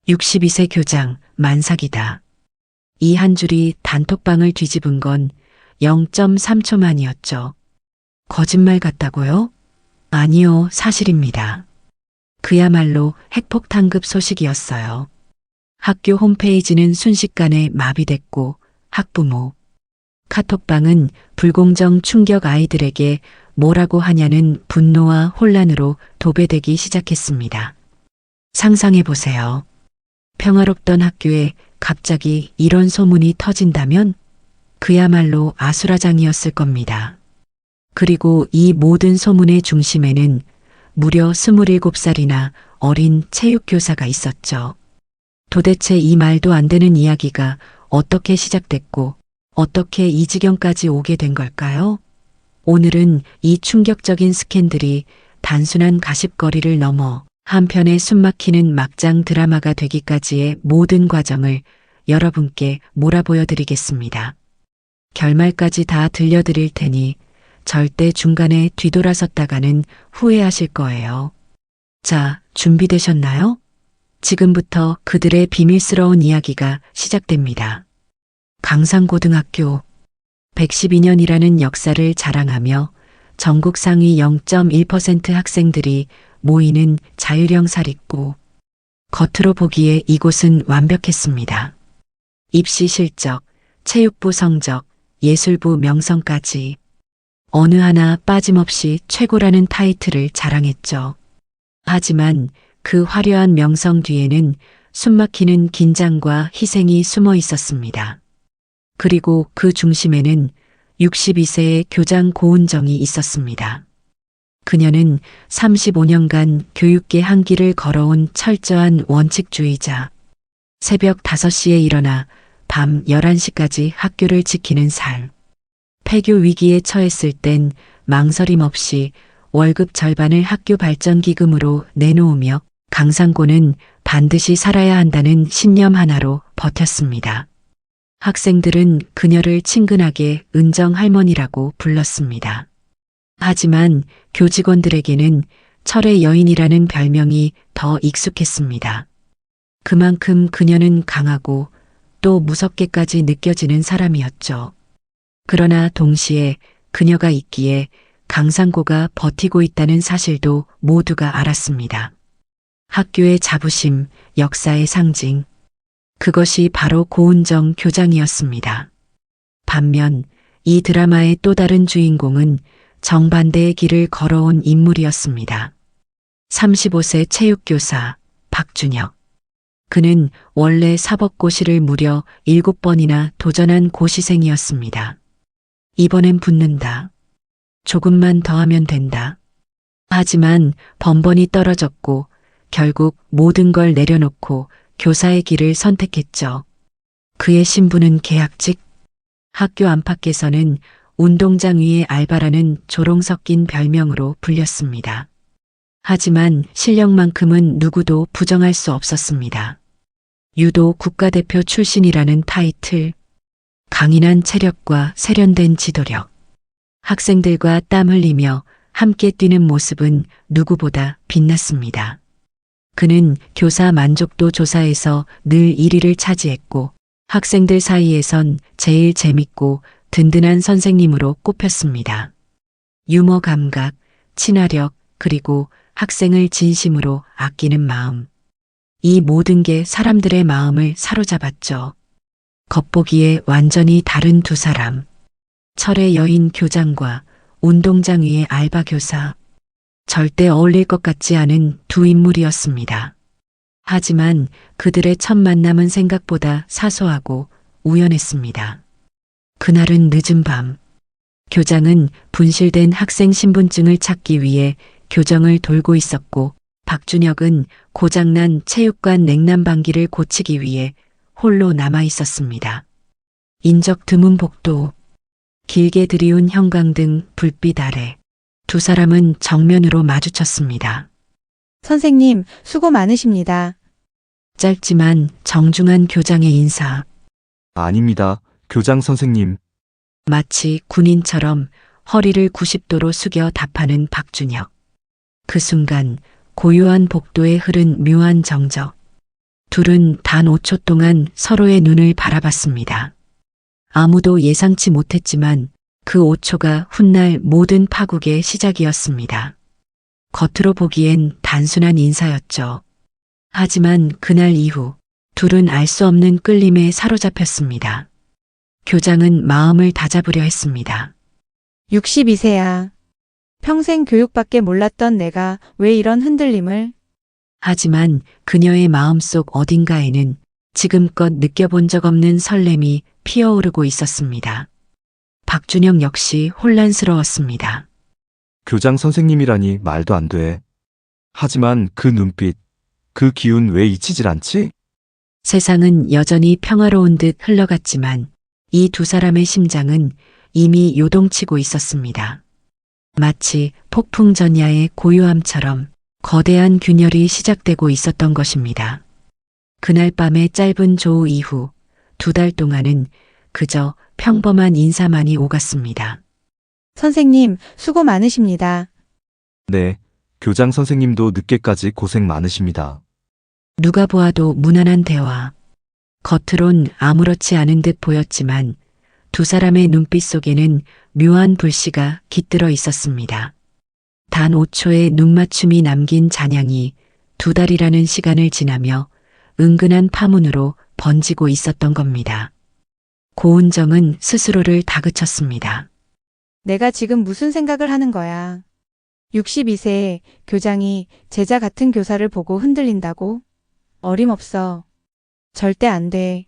62세 교장, 만삭이다. 이 한 줄이 단톡방을 뒤집은 건 0.3초 만이었죠. 거짓말 같다고요? 아니요, 사실입니다. 그야말로 핵폭탄급 소식이었어요. 학교 홈페이지는 순식간에 마비됐고 학부모, 카톡방은 불공정 충격 아이들에게 뭐라고 하냐는 분노와 혼란으로 도배되기 시작했습니다. 상상해 보세요. 평화롭던 학교에 갑자기 이런 소문이 터진다면 그야말로 아수라장이었을 겁니다. 그리고 이 모든 소문의 중심에는 무려 27살이나 어린 체육교사가 있었죠. 도대체 이 말도 안 되는 이야기가 어떻게 시작됐고 어떻게 이 지경까지 오게 된 걸까요? 오늘은 이 충격적인 스캔들이 단순한 가십거리를 넘어 한편의 숨막히는 막장 드라마가 되기까지의 모든 과정을 여러분께 몰아보여드리겠습니다. 결말까지 다 들려드릴 테니 절대 중간에 뒤돌아섰다가는 후회하실 거예요. 자, 준비되셨나요? 지금부터 그들의 비밀스러운 이야기가 시작됩니다. 강상고등학교 112년이라는 역사를 자랑하며 전국 상위 0.1% 학생들이 모이는 자율형 사립고, 겉으로 보기에 이곳은 완벽했습니다. 입시 실적, 체육부 성적, 예술부 명성까지 어느 하나 빠짐없이 최고라는 타이틀을 자랑했죠. 하지만 그 화려한 명성 뒤에는 숨막히는 긴장과 희생이 숨어 있었습니다. 그리고 그 중심에는 62세의 교장 고은정이 있었습니다. 그녀는 35년간 교육계 한 길을 걸어온 철저한 원칙주의자. 새벽 5시에 일어나 밤 11시까지 학교를 지키는 삶. 폐교 위기에 처했을 땐 망설임 없이 월급 절반을 학교 발전 기금으로 내놓으며 강상고는 반드시 살아야 한다는 신념 하나로 버텼습니다. 학생들은 그녀를 친근하게 은정 할머니라고 불렀습니다. 하지만 교직원들에게는 철의 여인이라는 별명이 더 익숙했습니다. 그만큼 그녀는 강하고 또 무섭게까지 느껴지는 사람이었죠. 그러나 동시에 그녀가 있기에 강상고가 버티고 있다는 사실도 모두가 알았습니다. 학교의 자부심, 역사의 상징. 그것이 바로 고은정 교장이었습니다. 반면 이 드라마의 또 다른 주인공은 정반대의 길을 걸어온 인물이었습니다. 35세 체육교사 박준혁. 그는 원래 사법고시를 무려 7번이나 도전한 고시생이었습니다. 이번엔 붙는다. 조금만 더 하면 된다. 하지만 번번이 떨어졌고 결국 모든 걸 내려놓고 교사의 길을 선택했죠. 그의 신분은 계약직. 학교 안팎에서는 운동장 위의 알바라는 조롱 섞인 별명으로 불렸습니다. 하지만 실력만큼은 누구도 부정할 수 없었습니다. 유도 국가대표 출신이라는 타이틀, 강인한 체력과 세련된 지도력, 학생들과 땀 흘리며 함께 뛰는 모습은 누구보다 빛났습니다. 그는 교사 만족도 조사에서 늘 1위를 차지했고 학생들 사이에선 제일 재밌고 든든한 선생님으로 꼽혔습니다. 유머 감각, 친화력, 그리고 학생을 진심으로 아끼는 마음. 이 모든 게 사람들의 마음을 사로잡았죠. 겉보기에 완전히 다른 두 사람. 철의 여인 교장과 운동장 위의 알바 교사. 절대 어울릴 것 같지 않은 두 인물이었습니다. 하지만 그들의 첫 만남은 생각보다 사소하고 우연했습니다. 그날은 늦은 밤, 교장은 분실된 학생 신분증을 찾기 위해 교정을 돌고 있었고 박준혁은 고장난 체육관 냉난방기를 고치기 위해 홀로 남아 있었습니다. 인적 드문 복도, 길게 들이운 형광등 불빛 아래 두 사람은 정면으로 마주쳤습니다. 선생님, 수고 많으십니다. 짧지만 정중한 교장의 인사. 아닙니다, 교장 선생님. 마치 군인처럼 허리를 90도로 숙여 답하는 박준혁. 그 순간 고요한 복도에 흐른 묘한 정적. 둘은 단 5초 동안 서로의 눈을 바라봤습니다. 아무도 예상치 못했지만 그 5초가 훗날 모든 파국의 시작이었습니다. 겉으로 보기엔 단순한 인사였죠. 하지만 그날 이후 둘은 알 수 없는 끌림에 사로잡혔습니다. 교장은 마음을 다잡으려 했습니다. 62세야. 평생 교육밖에 몰랐던 내가 왜 이런 흔들림을? 하지만 그녀의 마음속 어딘가에는 지금껏 느껴본 적 없는 설렘이 피어오르고 있었습니다. 박준영 역시 혼란스러웠습니다. 교장 선생님이라니 말도 안 돼. 하지만 그 눈빛, 그 기운 왜 잊히질 않지? 세상은 여전히 평화로운 듯 흘러갔지만 이 두 사람의 심장은 이미 요동치고 있었습니다. 마치 폭풍 전야의 고요함처럼 거대한 균열이 시작되고 있었던 것입니다. 그날 밤의 짧은 조우 이후 2달 동안은 그저 평범한 인사만이 오갔습니다. 선생님, 수고 많으십니다. 네, 교장 선생님도 늦게까지 고생 많으십니다. 누가 보아도 무난한 대화. 겉으론 아무렇지 않은 듯 보였지만 두 사람의 눈빛 속에는 묘한 불씨가 깃들어 있었습니다. 단 5초의 눈맞춤이 남긴 잔향이 2달이라는 시간을 지나며 은근한 파문으로 번지고 있었던 겁니다. 고은정은 스스로를 다그쳤습니다. 내가 지금 무슨 생각을 하는 거야? 62세 교장이 제자 같은 교사를 보고 흔들린다고? 어림없어. 절대 안 돼.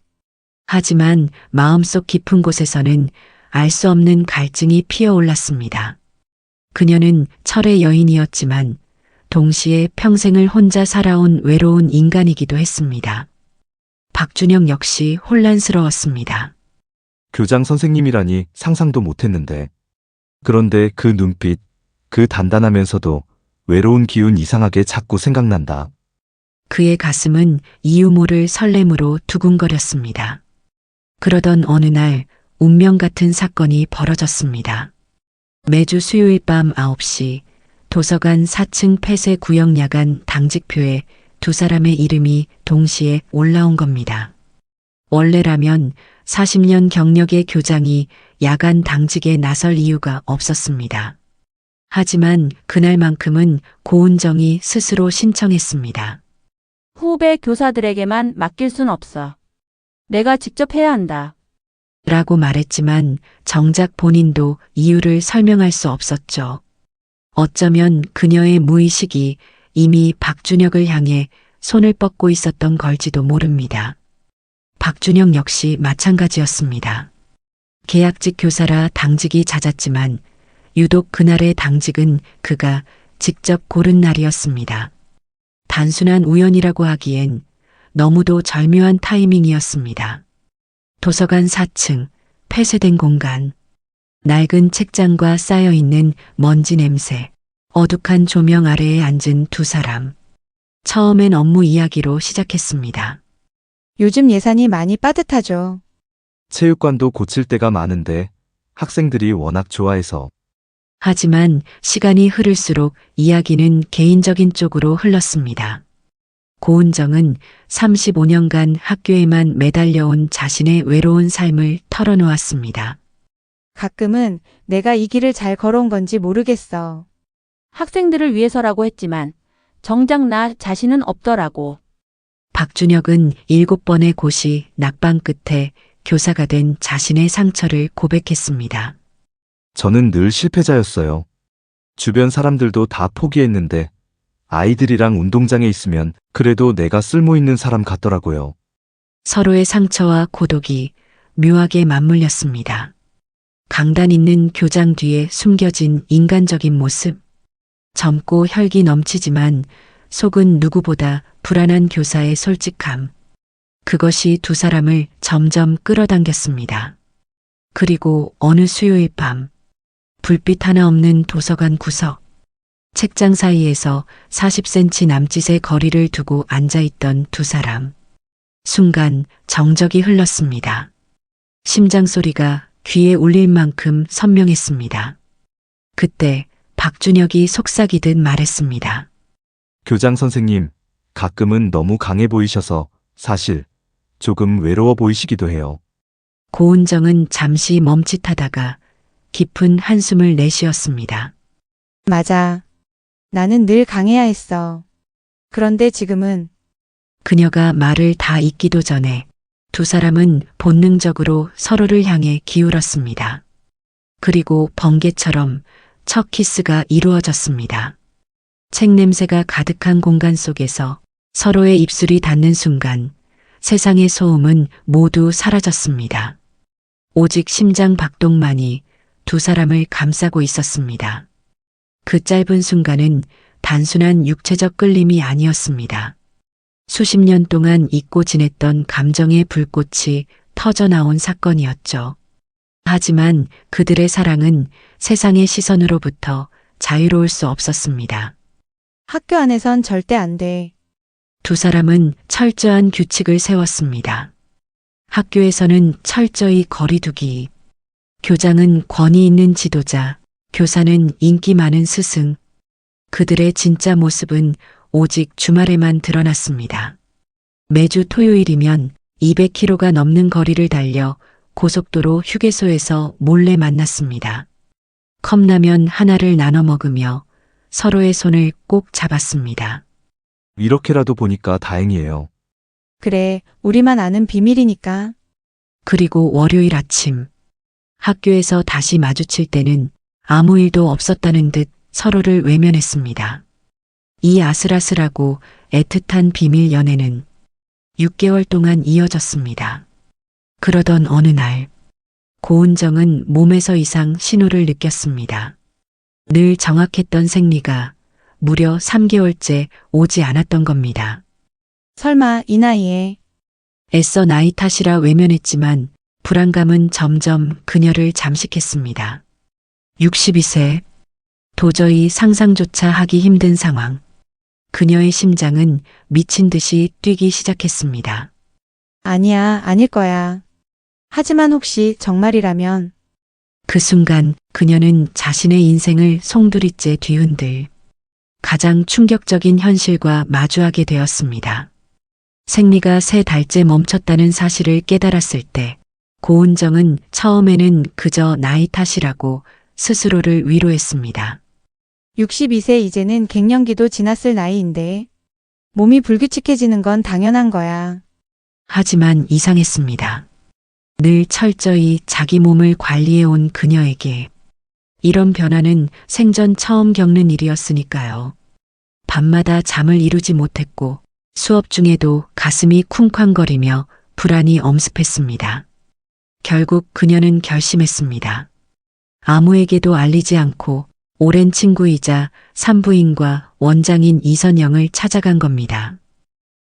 하지만 마음속 깊은 곳에서는 알 수 없는 갈증이 피어올랐습니다. 그녀는 철의 여인이었지만 동시에 평생을 혼자 살아온 외로운 인간이기도 했습니다. 박준영 역시 혼란스러웠습니다. 교장 선생님이라니 상상도 못했는데. 그런데 그 눈빛, 그 단단하면서도 외로운 기운 이상하게 자꾸 생각난다. 그의 가슴은 이유 모를 설렘으로 두근거렸습니다. 그러던 어느 날 운명 같은 사건이 벌어졌습니다. 매주 수요일 밤 9시 도서관 4층 폐쇄 구역 야간 당직표에 두 사람의 이름이 동시에 올라온 겁니다. 원래라면 40년 경력의 교장이 야간 당직에 나설 이유가 없었습니다. 하지만 그날만큼은 고은정이 스스로 신청했습니다. 후배 교사들에게만 맡길 순 없어. 내가 직접 해야 한다. 라고 말했지만 정작 본인도 이유를 설명할 수 없었죠. 어쩌면 그녀의 무의식이 이미 박준혁을 향해 손을 뻗고 있었던 걸지도 모릅니다. 박준영 역시 마찬가지였습니다. 계약직 교사라 당직이 잦았지만 유독 그날의 당직은 그가 직접 고른 날이었습니다. 단순한 우연이라고 하기엔 너무도 절묘한 타이밍이었습니다. 도서관 4층, 폐쇄된 공간, 낡은 책장과 쌓여있는 먼지 냄새, 어둑한 조명 아래에 앉은 두 사람. 처음엔 업무 이야기로 시작했습니다. 요즘 예산이 많이 빠듯하죠. 체육관도 고칠 때가 많은데 학생들이 워낙 좋아해서. 하지만 시간이 흐를수록 이야기는 개인적인 쪽으로 흘렀습니다. 고은정은 35년간 학교에만 매달려온 자신의 외로운 삶을 털어놓았습니다. 가끔은 내가 이 길을 잘 걸어온 건지 모르겠어. 학생들을 위해서라고 했지만 정작 나 자신은 없더라고. 박준혁은 7번의 고시 낙방 끝에 교사가 된 자신의 상처를 고백했습니다. 저는 늘 실패자였어요. 주변 사람들도 다 포기했는데 아이들이랑 운동장에 있으면 그래도 내가 쓸모있는 사람 같더라고요. 서로의 상처와 고독이 묘하게 맞물렸습니다. 강단 있는 교장 뒤에 숨겨진 인간적인 모습. 젊고 혈기 넘치지만 속은 누구보다 불안한 교사의 솔직함. 그것이 두 사람을 점점 끌어당겼습니다. 그리고 어느 수요일 밤, 불빛 하나 없는 도서관 구석, 책장 사이에서 40cm 남짓의 거리를 두고 앉아있던 두 사람. 순간 정적이 흘렀습니다. 심장 소리가 귀에 울릴 만큼 선명했습니다. 그때 박준혁이 속삭이듯 말했습니다. 교장 선생님, 가끔은 너무 강해 보이셔서 사실 조금 외로워 보이시기도 해요. 고은정은 잠시 멈칫하다가 깊은 한숨을 내쉬었습니다. 맞아. 나는 늘 강해야 했어. 그런데 지금은 그녀가 말을 다 잇기도 전에 두 사람은 본능적으로 서로를 향해 기울었습니다. 그리고 번개처럼 첫 키스가 이루어졌습니다. 책 냄새가 가득한 공간 속에서 서로의 입술이 닿는 순간 세상의 소음은 모두 사라졌습니다. 오직 심장 박동만이 두 사람을 감싸고 있었습니다. 그 짧은 순간은 단순한 육체적 끌림이 아니었습니다. 수십 년 동안 잊고 지냈던 감정의 불꽃이 터져나온 사건이었죠. 하지만 그들의 사랑은 세상의 시선으로부터 자유로울 수 없었습니다. 학교 안에선 절대 안 돼. 두 사람은 철저한 규칙을 세웠습니다. 학교에서는 철저히 거리두기, 교장은 권위 있는 지도자, 교사는 인기 많은 스승. 그들의 진짜 모습은 오직 주말에만 드러났습니다. 매주 토요일이면 200km가 넘는 거리를 달려 고속도로 휴게소에서 몰래 만났습니다. 컵라면 하나를 나눠 먹으며 서로의 손을 꼭 잡았습니다. 이렇게라도 보니까 다행이에요. 그래, 우리만 아는 비밀이니까. 그리고 월요일 아침, 학교에서 다시 마주칠 때는 아무 일도 없었다는 듯 서로를 외면했습니다. 이 아슬아슬하고 애틋한 비밀 연애는 6개월 동안 이어졌습니다. 그러던 어느 날, 고은정은 몸에서 이상 신호를 느꼈습니다. 늘 정확했던 생리가 무려 3개월째 오지 않았던 겁니다. 설마 이 나이에 애써 나이 탓이라 외면했지만 불안감은 점점 그녀를 잠식했습니다. 62세. 도저히 상상조차 하기 힘든 상황. 그녀의 심장은 미친 듯이 뛰기 시작했습니다. 아니야, 아닐 거야. 하지만 혹시 정말이라면 그 순간 그녀는 자신의 인생을 송두리째 뒤흔들 가장 충격적인 현실과 마주하게 되었습니다. 생리가 3달째 멈췄다는 사실을 깨달았을 때 고은정은 처음에는 그저 나이 탓이라고 스스로를 위로했습니다. 62세 이제는 갱년기도 지났을 나이인데 몸이 불규칙해지는 건 당연한 거야. 하지만 이상했습니다. 늘 철저히 자기 몸을 관리해온 그녀에게 이런 변화는 생전 처음 겪는 일이었으니까요. 밤마다 잠을 이루지 못했고 수업 중에도 가슴이 쿵쾅거리며 불안이 엄습했습니다. 결국 그녀는 결심했습니다. 아무에게도 알리지 않고 오랜 친구이자 산부인과 원장인 이선영을 찾아간 겁니다.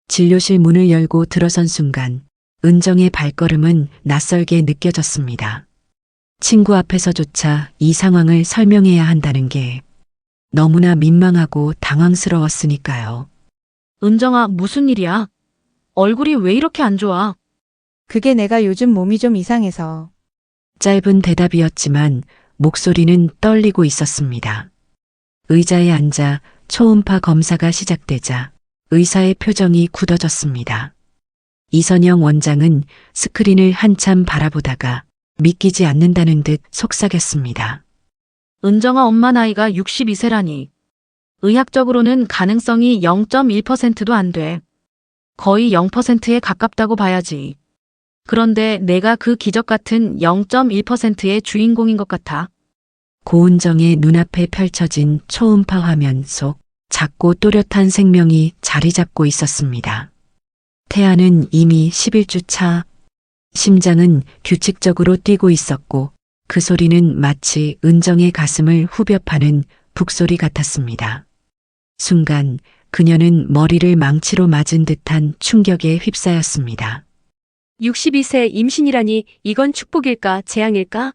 진료실 문을 열고 들어선 순간 은정의 발걸음은 낯설게 느껴졌습니다. 친구 앞에서조차 이 상황을 설명해야 한다는 게 너무나 민망하고 당황스러웠으니까요. 은정아, 무슨 일이야? 얼굴이 왜 이렇게 안 좋아? 그게 내가 요즘 몸이 좀 이상해서. 짧은 대답이었지만 목소리는 떨리고 있었습니다. 의자에 앉아 초음파 검사가 시작되자 의사의 표정이 굳어졌습니다. 이선영 원장은 스크린을 한참 바라보다가 믿기지 않는다는 듯 속삭였습니다. 은정아, 엄마 나이가 62세라니. 의학적으로는 가능성이 0.1%도 안 돼. 거의 0%에 가깝다고 봐야지. 그런데 내가 그 기적 같은 0.1%의 주인공인 것 같아. 고은정의 눈앞에 펼쳐진 초음파 화면 속 작고 또렷한 생명이 자리 잡고 있었습니다. 태아는 이미 11주 차. 심장은 규칙적으로 뛰고 있었고 그 소리는 마치 은정의 가슴을 후벼 파는 북소리 같았습니다. 순간 그녀는 머리를 망치로 맞은 듯한 충격에 휩싸였습니다. 62세 임신이라니 이건 축복일까 재앙일까?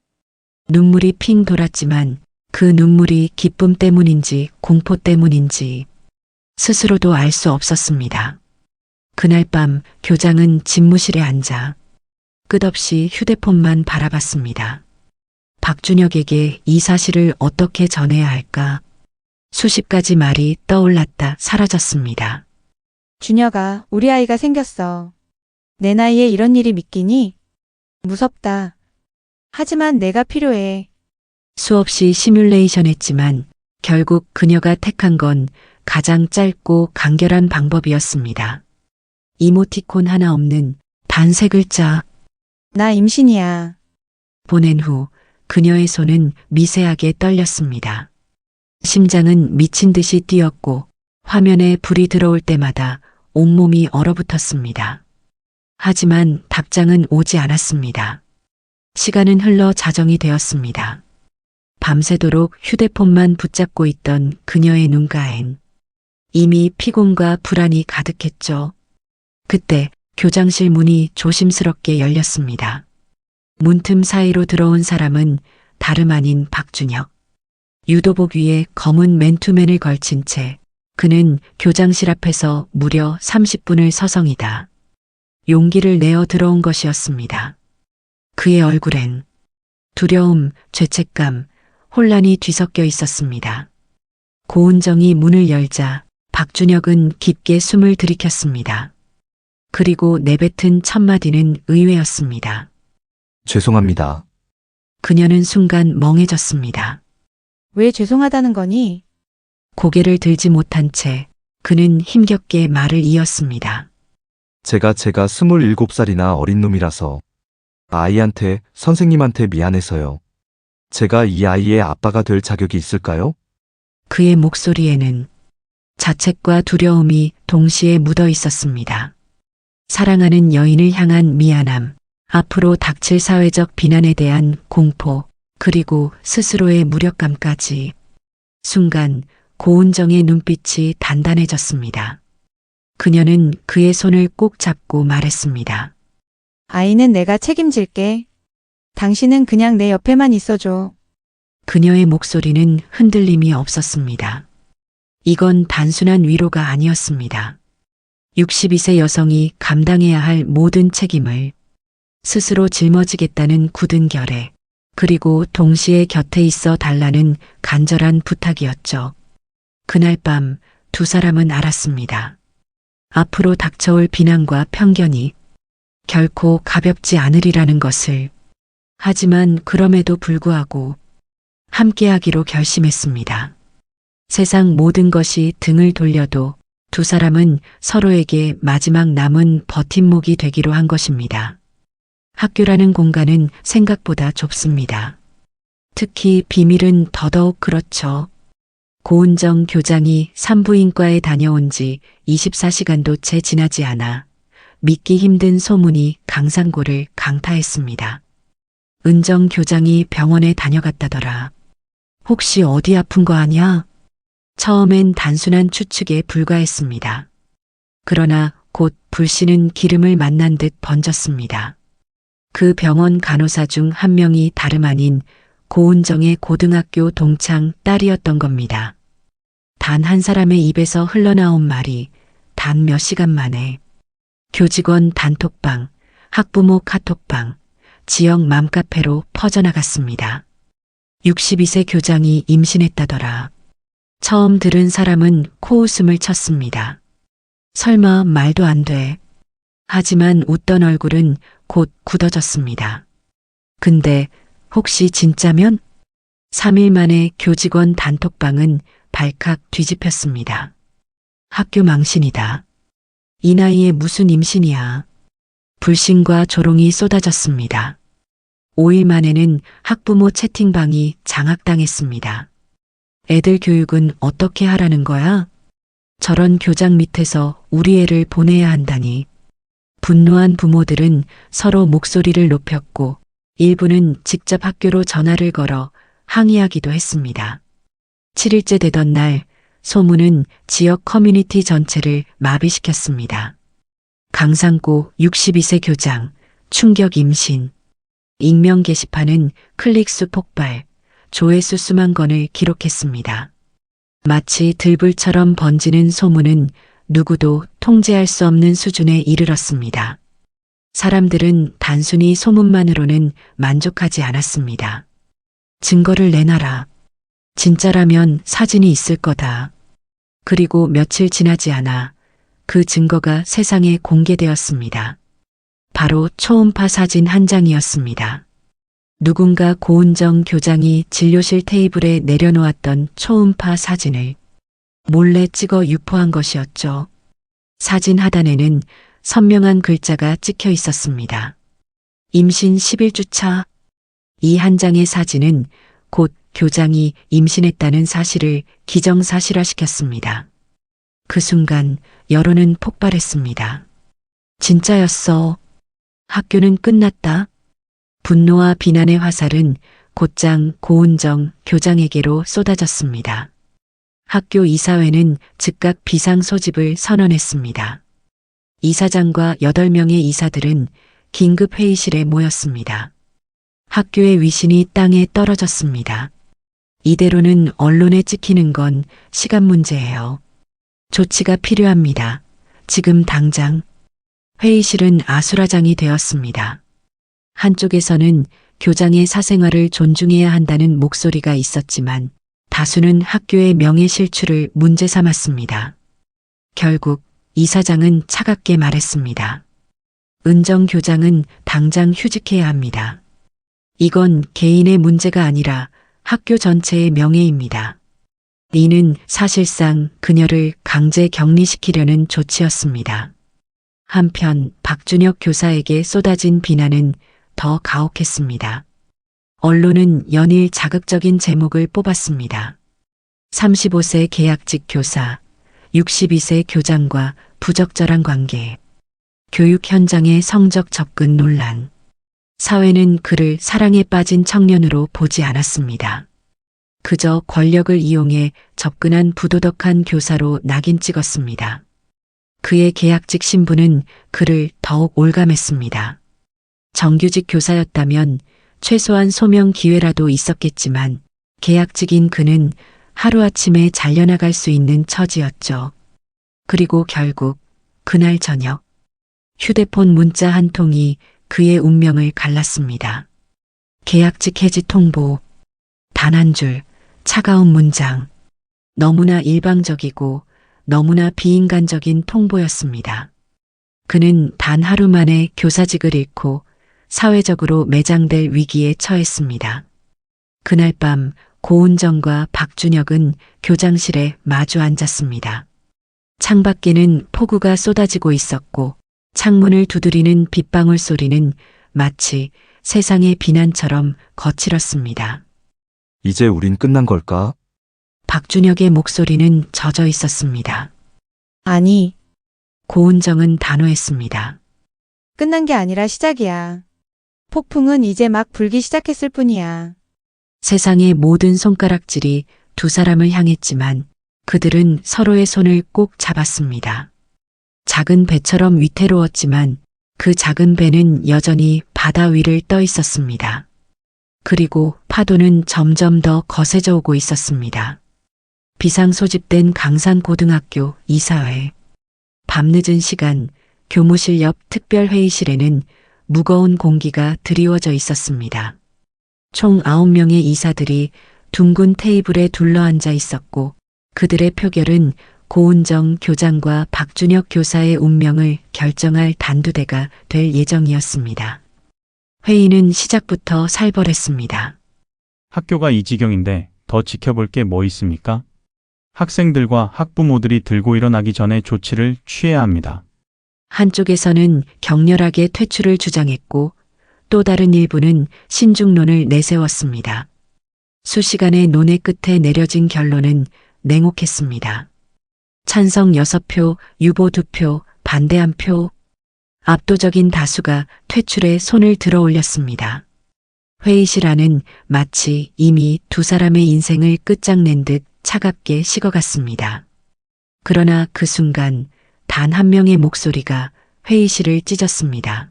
눈물이 핑 돌았지만 그 눈물이 기쁨 때문인지 공포 때문인지 스스로도 알 수 없었습니다. 그날 밤 교장은 집무실에 앉아 끝없이 휴대폰만 바라봤습니다. 박준혁에게 이 사실을 어떻게 전해야 할까? 수십 가지 말이 떠올랐다 사라졌습니다. 준혁아, 우리 아이가 생겼어. 내 나이에 이런 일이 믿기니? 무섭다. 하지만 내가 필요해. 수없이 시뮬레이션 했지만 결국 그녀가 택한 건 가장 짧고 간결한 방법이었습니다. 이모티콘 하나 없는 단 3글자 나 임신이야. 보낸 후 그녀의 손은 미세하게 떨렸습니다. 심장은 미친 듯이 뛰었고 화면에 불이 들어올 때마다 온몸이 얼어붙었습니다. 하지만 답장은 오지 않았습니다. 시간은 흘러 자정이 되었습니다. 밤새도록 휴대폰만 붙잡고 있던 그녀의 눈가엔 이미 피곤과 불안이 가득했죠. 그때 교장실 문이 조심스럽게 열렸습니다. 문틈 사이로 들어온 사람은 다름 아닌 박준혁. 유도복 위에 검은 맨투맨을 걸친 채 그는 교장실 앞에서 무려 30분을 서성이다 용기를 내어 들어온 것이었습니다. 그의 얼굴엔 두려움, 죄책감, 혼란이 뒤섞여 있었습니다. 고은정이 문을 열자 박준혁은 깊게 숨을 들이켰습니다. 그리고 내뱉은 첫 마디는 의외였습니다. 죄송합니다. 그녀는 순간 멍해졌습니다. 왜 죄송하다는 거니? 고개를 들지 못한 채 그는 힘겹게 말을 이었습니다. 제가 27살이나 어린 놈이라서 아이한테, 선생님한테 미안해서요. 제가 이 아이의 아빠가 될 자격이 있을까요? 그의 목소리에는 자책과 두려움이 동시에 묻어 있었습니다. 사랑하는 여인을 향한 미안함, 앞으로 닥칠 사회적 비난에 대한 공포, 그리고 스스로의 무력감까지. 순간 고은정의 눈빛이 단단해졌습니다. 그녀는 그의 손을 꼭 잡고 말했습니다. 아이는 내가 책임질게. 당신은 그냥 내 옆에만 있어줘. 그녀의 목소리는 흔들림이 없었습니다. 이건 단순한 위로가 아니었습니다. 62세 여성이 감당해야 할 모든 책임을 스스로 짊어지겠다는 굳은 결의, 그리고 동시에 곁에 있어 달라는 간절한 부탁이었죠. 그날 밤 두 사람은 알았습니다. 앞으로 닥쳐올 비난과 편견이 결코 가볍지 않으리라는 것을. 하지만 그럼에도 불구하고 함께하기로 결심했습니다. 세상 모든 것이 등을 돌려도 두 사람은 서로에게 마지막 남은 버팀목이 되기로 한 것입니다. 학교라는 공간은 생각보다 좁습니다. 특히 비밀은 더더욱 그렇죠. 고은정 교장이 산부인과에 다녀온 지 24시간도 채 지나지 않아 믿기 힘든 소문이 강산고를 강타했습니다. 은정 교장이 병원에 다녀갔다더라. 혹시 어디 아픈 거 아냐? 처음엔 단순한 추측에 불과했습니다. 그러나 곧 불씨는 기름을 만난 듯 번졌습니다. 그 병원 간호사 중 한 명이 다름 아닌 고은정의 고등학교 동창 딸이었던 겁니다. 단 한 사람의 입에서 흘러나온 말이 단 몇 시간 만에 교직원 단톡방, 학부모 카톡방, 지역 맘카페로 퍼져나갔습니다. 62세 교장이 임신했다더라. 처음 들은 사람은 코웃음을 쳤습니다. 설마 말도 안 돼. 하지만 웃던 얼굴은 곧 굳어졌습니다. 근데 혹시 진짜면? 3일 만에 교직원 단톡방은 발칵 뒤집혔습니다. 학교 망신이다. 이 나이에 무슨 임신이야. 불신과 조롱이 쏟아졌습니다. 5일 만에는 학부모 채팅방이 장악당했습니다. 애들 교육은 어떻게 하라는 거야? 저런 교장 밑에서 우리 애를 보내야 한다니. 분노한 부모들은 서로 목소리를 높였고 일부는 직접 학교로 전화를 걸어 항의하기도 했습니다. 7일째 되던 날 소문은 지역 커뮤니티 전체를 마비시켰습니다. 강산고 62세 교장, 충격 임신. 익명 게시판은 클릭수 폭발, 조회수 수만 건을 기록했습니다. 마치 들불처럼 번지는 소문은 누구도 통제할 수 없는 수준에 이르렀습니다. 사람들은 단순히 소문만으로는 만족하지 않았습니다. 증거를 내놔라. 진짜라면 사진이 있을 거다. 그리고 며칠 지나지 않아 그 증거가 세상에 공개되었습니다. 바로 초음파 사진 한 장이었습니다. 누군가 고은정 교장이 진료실 테이블에 내려놓았던 초음파 사진을 몰래 찍어 유포한 것이었죠. 사진 하단에는 선명한 글자가 찍혀 있었습니다. 임신 11주 차. 이 한 장의 사진은 곧 교장이 임신했다는 사실을 기정사실화시켰습니다. 그 순간 여론은 폭발했습니다. 진짜였어. 학교는 끝났다. 분노와 비난의 화살은 곧장 고은정 교장에게로 쏟아졌습니다. 학교 이사회는 즉각 비상소집을 선언했습니다. 이사장과 8명의 이사들은 긴급 회의실에 모였습니다. 학교의 위신이 땅에 떨어졌습니다. 이대로는 언론에 찍히는 건 시간 문제예요. 조치가 필요합니다. 지금 당장. 회의실은 아수라장이 되었습니다. 한쪽에서는 교장의 사생활을 존중해야 한다는 목소리가 있었지만 다수는 학교의 명예 실추를 문제 삼았습니다. 결국 이사장은 차갑게 말했습니다. 은정 교장은 당장 휴직해야 합니다. 이건 개인의 문제가 아니라 학교 전체의 명예입니다. 이는 사실상 그녀를 강제 격리시키려는 조치였습니다. 한편 박준혁 교사에게 쏟아진 비난은 더 가혹했습니다. 언론은 연일 자극적인 제목을 뽑았습니다. 35세 계약직 교사, 62세 교장과 부적절한 관계, 교육 현장의 성적 접근 논란. 사회는 그를 사랑에 빠진 청년으로 보지 않았습니다. 그저 권력을 이용해 접근한 부도덕한 교사로 낙인 찍었습니다. 그의 계약직 신분은 그를 더욱 올감했습니다. 정규직 교사였다면 최소한 소명 기회라도 있었겠지만 계약직인 그는 하루아침에 잘려나갈 수 있는 처지였죠. 그리고 결국 그날 저녁 휴대폰 문자 한 통이 그의 운명을 갈랐습니다. 계약직 해지 통보. 단 한 줄, 차가운 문장. 너무나 일방적이고 너무나 비인간적인 통보였습니다. 그는 단 하루 만에 교사직을 잃고 사회적으로 매장될 위기에 처했습니다. 그날 밤 고은정과 박준혁은 교장실에 마주 앉았습니다. 창밖에는 폭우가 쏟아지고 있었고 창문을 두드리는 빗방울 소리는 마치 세상의 비난처럼 거칠었습니다. 이제 우린 끝난 걸까? 박준혁의 목소리는 젖어 있었습니다. 아니, 고은정은 단호했습니다. 끝난 게 아니라 시작이야. 폭풍은 이제 막 불기 시작했을 뿐이야. 세상의 모든 손가락질이 두 사람을 향했지만 그들은 서로의 손을 꼭 잡았습니다. 작은 배처럼 위태로웠지만 그 작은 배는 여전히 바다 위를 떠 있었습니다. 그리고 파도는 점점 더 거세져 오고 있었습니다. 비상 소집된 강산고등학교 이사회. 밤늦은 시간 교무실 옆 특별회의실에는 무거운 공기가 드리워져 있었습니다. 총 9명의 이사들이 둥근 테이블에 둘러앉아 있었고 그들의 표결은 고은정 교장과 박준혁 교사의 운명을 결정할 단두대가 될 예정이었습니다. 회의는 시작부터 살벌했습니다. 학교가 이 지경인데 더 지켜볼 게 뭐 있습니까? 학생들과 학부모들이 들고 일어나기 전에 조치를 취해야 합니다. 한쪽에서는 격렬하게 퇴출을 주장했고 또 다른 일부는 신중론을 내세웠습니다. 수시간의 논의 끝에 내려진 결론은 냉혹했습니다. 찬성 6표, 유보 2표, 반대 1표. 압도적인 다수가 퇴출에 손을 들어 올렸습니다. 회의실 안은 마치 이미 두 사람의 인생을 끝장낸 듯 차갑게 식어갔습니다. 그러나 그 순간 단 한 명의 목소리가 회의실을 찢었습니다.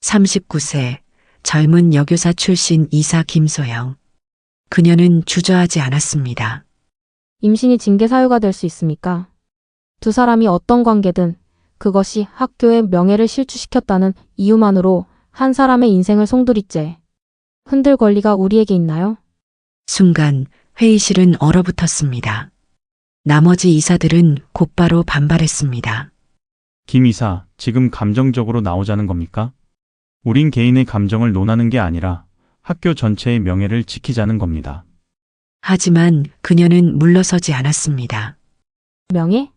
39세 젊은 여교사 출신 이사 김소영. 그녀는 주저하지 않았습니다. 임신이 징계 사유가 될 수 있습니까? 두 사람이 어떤 관계든 그것이 학교의 명예를 실추시켰다는 이유만으로 한 사람의 인생을 송두리째 흔들 권리가 우리에게 있나요? 순간 회의실은 얼어붙었습니다. 나머지 이사들은 곧바로 반발했습니다. 김 이사, 지금 감정적으로 나오자는 겁니까? 우린 개인의 감정을 논하는 게 아니라 학교 전체의 명예를 지키자는 겁니다. 하지만 그녀는 물러서지 않았습니다. 명예?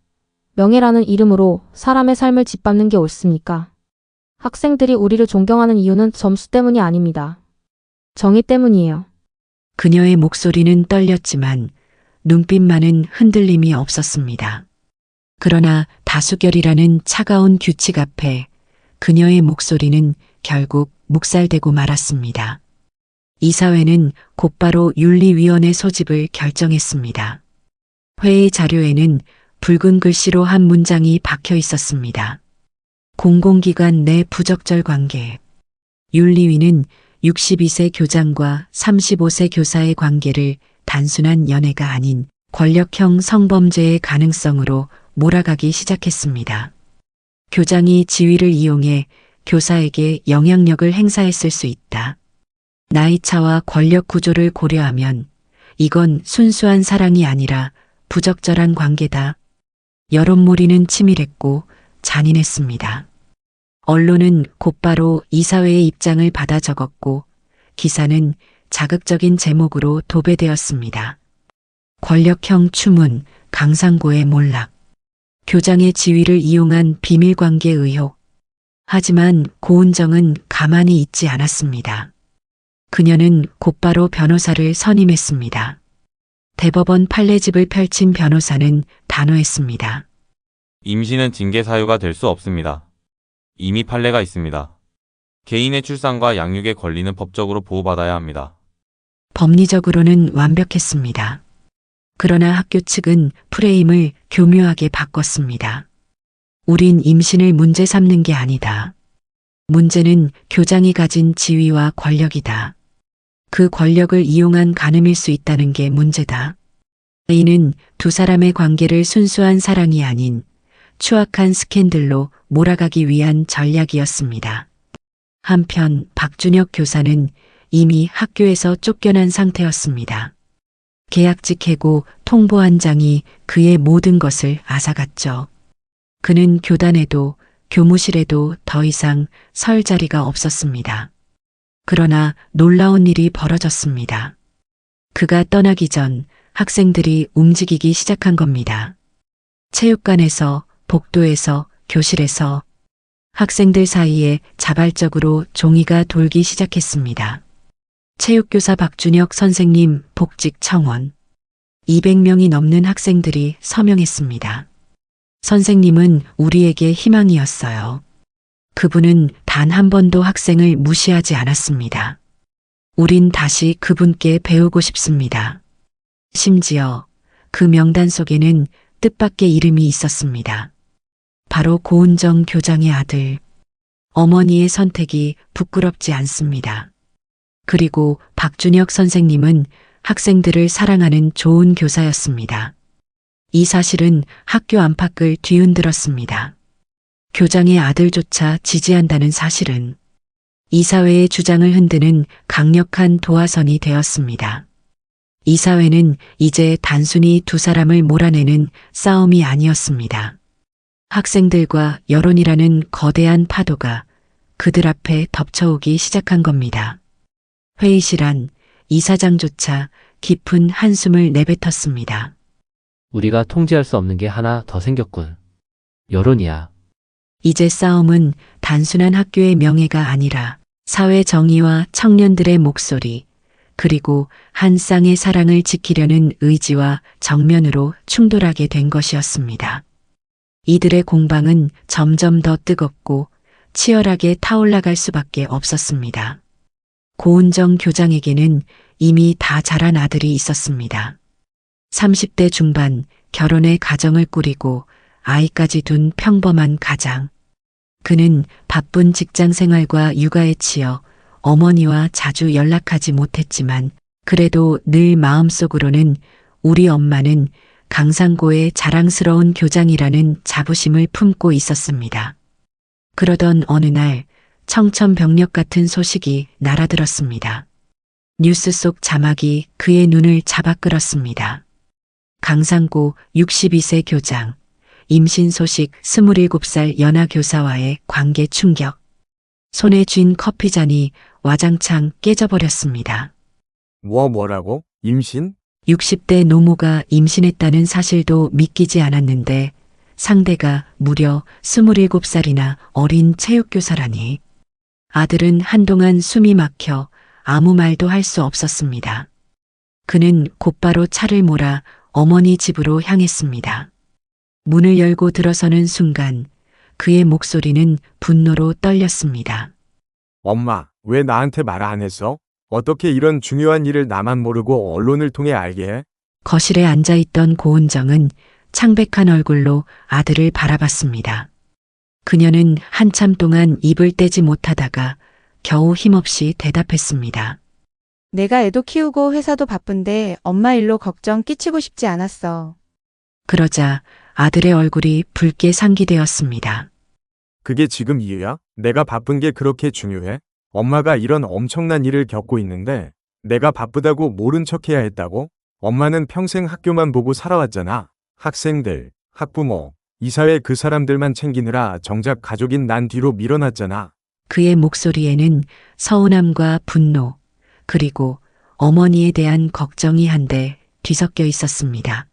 명예라는 이름으로 사람의 삶을 짓밟는 게 옳습니까? 학생들이 우리를 존경하는 이유는 점수 때문이 아닙니다. 정의 때문이에요. 그녀의 목소리는 떨렸지만 눈빛만은 흔들림이 없었습니다. 그러나 다수결이라는 차가운 규칙 앞에 그녀의 목소리는 결국 묵살되고 말았습니다. 이사회는 곧바로 윤리위원회 소집을 결정했습니다. 회의 자료에는 붉은 글씨로 한 문장이 박혀 있었습니다. 공공기관 내 부적절 관계. 윤리위는 62세 교장과 35세 교사의 관계를 단순한 연애가 아닌 권력형 성범죄의 가능성으로 몰아가기 시작했습니다. 교장이 지위를 이용해 교사에게 영향력을 행사했을 수 있다. 나이차와 권력 구조를 고려하면 이건 순수한 사랑이 아니라 부적절한 관계다. 여론몰이는 치밀했고 잔인했습니다. 언론은 곧바로 이사회의 입장을 받아 적었고 기사는 자극적인 제목으로 도배되었습니다. 권력형 추문, 강상고의 몰락, 교장의 지위를 이용한 비밀관계 의혹. 하지만 고은정은 가만히 있지 않았습니다. 그녀는 곧바로 변호사를 선임했습니다. 대법원 판례집을 펼친 변호사는 단호했습니다. 임신은 징계 사유가 될 수 없습니다. 이미 판례가 있습니다. 개인의 출산과 양육의 권리는 법적으로 보호받아야 합니다. 법리적으로는 완벽했습니다. 그러나 학교 측은 프레임을 교묘하게 바꿨습니다. 우린 임신을 문제 삼는 게 아니다. 문제는 교장이 가진 지위와 권력이다. 그 권력을 이용한 간음일 수 있다는 게 문제다. 이는 두 사람의 관계를 순수한 사랑이 아닌 추악한 스캔들로 몰아가기 위한 전략이었습니다. 한편 박준혁 교사는 이미 학교에서 쫓겨난 상태였습니다. 계약직 해고 통보 한 장이 그의 모든 것을 앗아갔죠. 그는 교단에도 교무실에도 더 이상 설 자리가 없었습니다. 그러나 놀라운 일이 벌어졌습니다. 그가 떠나기 전 학생들이 움직이기 시작한 겁니다. 체육관에서, 복도에서, 교실에서 학생들 사이에 자발적으로 종이가 돌기 시작했습니다. 체육교사 박준혁 선생님 복직 청원. 200명이 넘는 학생들이 서명했습니다. 선생님은 우리에게 희망이었어요. 그분은 단 한 번도 학생을 무시하지 않았습니다. 우린 다시 그분께 배우고 싶습니다. 심지어 그 명단 속에는 뜻밖의 이름이 있었습니다. 바로 고은정 교장의 아들. 어머니의 선택이 부끄럽지 않습니다. 그리고 박준혁 선생님은 학생들을 사랑하는 좋은 교사였습니다. 이 사실은 학교 안팎을 뒤흔들었습니다. 교장의 아들조차 지지한다는 사실은 이사회의 주장을 흔드는 강력한 도화선이 되었습니다. 이사회는 이제 단순히 두 사람을 몰아내는 싸움이 아니었습니다. 학생들과 여론이라는 거대한 파도가 그들 앞에 덮쳐오기 시작한 겁니다. 회의실 안 이사장조차 깊은 한숨을 내뱉었습니다. 우리가 통제할 수 없는 게 하나 더 생겼군. 여론이야. 이제 싸움은 단순한 학교의 명예가 아니라 사회 정의와 청년들의 목소리, 그리고 한 쌍의 사랑을 지키려는 의지와 정면으로 충돌하게 된 것이었습니다. 이들의 공방은 점점 더 뜨겁고 치열하게 타올라갈 수밖에 없었습니다. 고은정 교장에게는 이미 다 자란 아들이 있었습니다. 30대 중반 결혼해 가정을 꾸리고 아이까지 둔 평범한 가장. 그는 바쁜 직장 생활과 육아에 치여 어머니와 자주 연락하지 못했지만 그래도 늘 마음속으로는 우리 엄마는 강상고의 자랑스러운 교장이라는 자부심을 품고 있었습니다. 그러던 어느 날 청천벽력 같은 소식이 날아들었습니다. 뉴스 속 자막이 그의 눈을 잡아 끌었습니다. 강상고 62세 교장, 임신 소식 27살 연하 교사와의 관계 충격. 손에 쥔 커피잔이 와장창 깨져버렸습니다. 뭐라고? 임신? 60대 노모가 임신했다는 사실도 믿기지 않았는데 상대가 무려 27살이나 어린 체육교사라니. 아들은 한동안 숨이 막혀 아무 말도 할 수 없었습니다. 그는 곧바로 차를 몰아 어머니 집으로 향했습니다. 문을 열고 들어서는 순간 그의 목소리는 분노로 떨렸습니다. 엄마, 왜 나한테 말 안 했어? 어떻게 이런 중요한 일을 나만 모르고 언론을 통해 알게 해? 거실에 앉아있던 고은정은 창백한 얼굴로 아들을 바라봤습니다. 그녀는 한참 동안 입을 떼지 못하다가 겨우 힘없이 대답했습니다. 내가 애도 키우고 회사도 바쁜데 엄마 일로 걱정 끼치고 싶지 않았어. 그러자 아들의 얼굴이 붉게 상기되었습니다. 그게 지금 이유야? 내가 바쁜 게 그렇게 중요해? 엄마가 이런 엄청난 일을 겪고 있는데 내가 바쁘다고 모른 척해야 했다고? 엄마는 평생 학교만 보고 살아왔잖아. 학생들, 학부모, 이사회 그 사람들만 챙기느라 정작 가족인 난 뒤로 밀어놨잖아. 그의 목소리에는 서운함과 분노, 그리고 어머니에 대한 걱정이 한데 뒤섞여 있었습니다.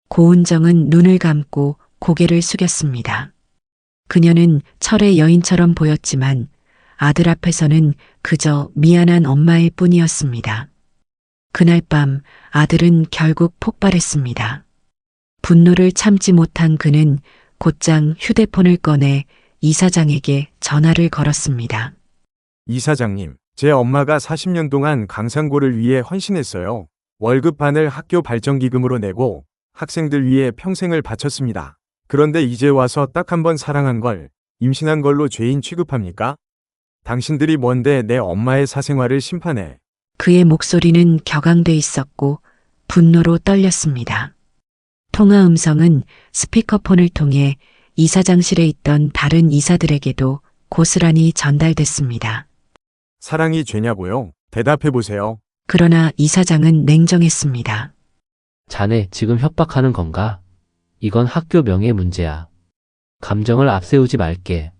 고은정은 눈을 감고 고개를 숙였습니다. 그녀는 철의 여인처럼 보였지만 아들 앞에서는 그저 미안한 엄마일 뿐이었습니다. 그날 밤 아들은 결국 폭발했습니다. 분노를 참지 못한 그는 곧장 휴대폰을 꺼내 이사장에게 전화를 걸었습니다. 이사장님, 제 엄마가 40년 동안 강상고를 위해 헌신했어요. 월급 반을 학교 발전기금으로 내고 학생들 위해 평생을 바쳤습니다. 그런데 이제 와서 딱 한 번 사랑한 걸 임신한 걸로 죄인 취급합니까? 당신들이 뭔데 내 엄마의 사생활을 심판해. 그의 목소리는 격앙돼 있었고 분노로 떨렸습니다. 통화 음성은 스피커폰을 통해 이사장실에 있던 다른 이사들에게도 고스란히 전달됐습니다. 사랑이 죄냐고요? 대답해보세요. 그러나 이사장은 냉정했습니다. 자네 지금 협박하는 건가? 이건 학교 명예 문제야. 감정을 앞세우지 말게.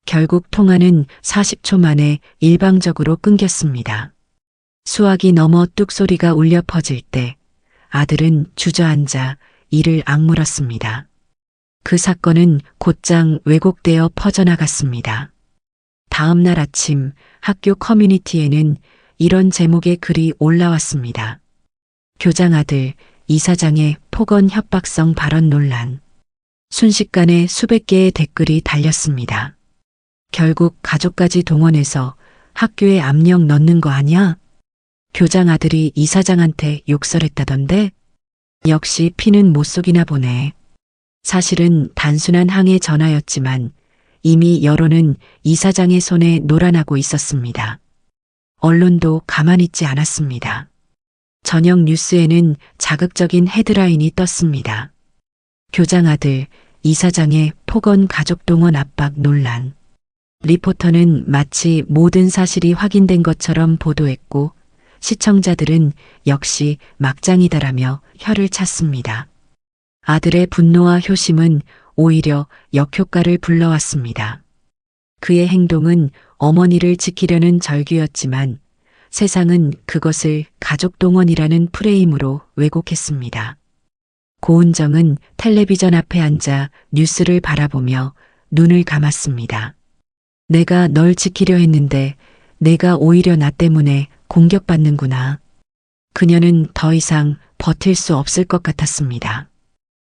결국 통화는 40초 만에 일방적으로 끊겼습니다. 수화기 너머 뚝소리가 울려 퍼질 때 아들은 주저앉아 이를 악물었습니다. 그 사건은 곧장 왜곡되어 퍼져나갔습니다. 다음 날 아침 학교 커뮤니티에는 이런 제목의 글이 올라왔습니다. 교장 아들 이사장의 폭언 협박성 발언 논란. 순식간에 수백 개의 댓글이 달렸습니다. 결국 가족까지 동원해서 학교에 압력 넣는 거 아니야? 교장 아들이 이사장한테 욕설했다던데? 역시 피는 못 속이나 보네. 사실은 단순한 항해 전화였지만 이미 여론은 이사장의 손에 놀아나고 있었습니다. 언론도 가만히 있지 않았습니다. 저녁 뉴스에는 자극적인 헤드라인이 떴습니다. 교장 아들 이사장의 폭언 가족 동원 압박 논란. 리포터는 마치 모든 사실이 확인된 것처럼 보도했고 시청자들은 역시 막장이다라며 혀를 찼습니다. 아들의 분노와 효심은 오히려 역효과를 불러왔습니다. 그의 행동은 어머니를 지키려는 절규였지만 세상은 그것을 가족 동원이라는 프레임으로 왜곡했습니다. 고은정은 텔레비전 앞에 앉아 뉴스를 바라보며 눈을 감았습니다. 내가 널 지키려 했는데 내가 오히려 나 때문에 공격받는구나. 그녀는 더 이상 버틸 수 없을 것 같았습니다.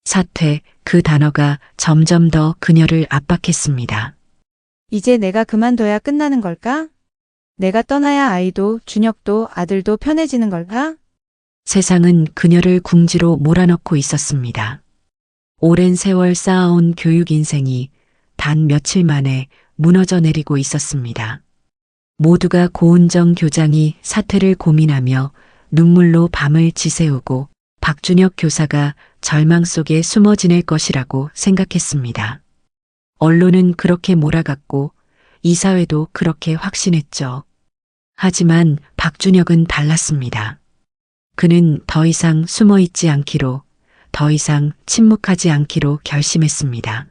사퇴, 그 단어가 점점 더 그녀를 압박했습니다. 이제 내가 그만둬야 끝나는 걸까? 내가 떠나야 아이도 준혁도 아들도 편해지는 걸까? 세상은 그녀를 궁지로 몰아넣고 있었습니다. 오랜 세월 쌓아온 교육 인생이 단 며칠 만에 무너져 내리고 있었습니다. 모두가 고은정 교장이 사퇴를 고민하며 눈물로 밤을 지새우고 박준혁 교사가 절망 속에 숨어 지낼 것이라고 생각했습니다. 언론은 그렇게 몰아갔고 이사회도 그렇게 확신했죠. 하지만 박준혁은 달랐습니다. 그는 더 이상 숨어 있지 않기로, 더 이상 침묵하지 않기로 결심했습니다.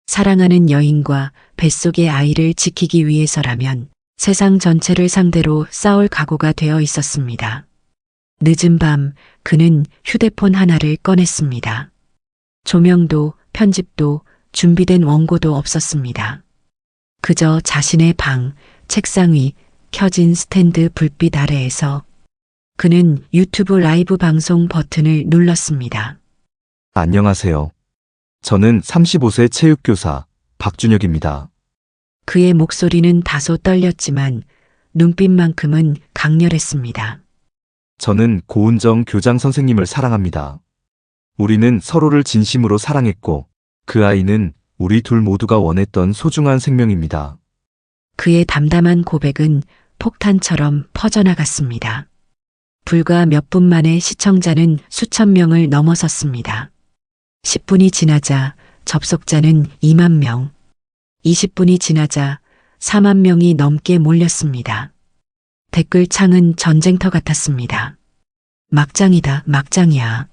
사랑하는 여인과 뱃속의 아이를 지키기 위해서라면 세상 전체를 상대로 싸울 각오가 되어 있었습니다. 늦은 밤 그는 휴대폰 하나를 꺼냈습니다. 조명도 편집도 준비된 원고도 없었습니다. 그저 자신의 방, 책상 위 켜진 스탠드 불빛 아래에서 그는 유튜브 라이브 방송 버튼을 눌렀습니다. 안녕하세요. 저는 35세 체육교사 박준혁입니다. 그의 목소리는 다소 떨렸지만 눈빛만큼은 강렬했습니다. 저는 고은정 교장 선생님을 사랑합니다. 우리는 서로를 진심으로 사랑했고 그 아이는 우리 둘 모두가 원했던 소중한 생명입니다. 그의 담담한 고백은 폭탄처럼 퍼져나갔습니다. 불과 몇 분 만에 시청자는 수천 명을 넘어섰습니다. 10분이 지나자 접속자는 2만 명, 20분이 지나자 4만 명이 넘게 몰렸습니다. 댓글창은 전쟁터 같았습니다. 막장이다, 막장이야.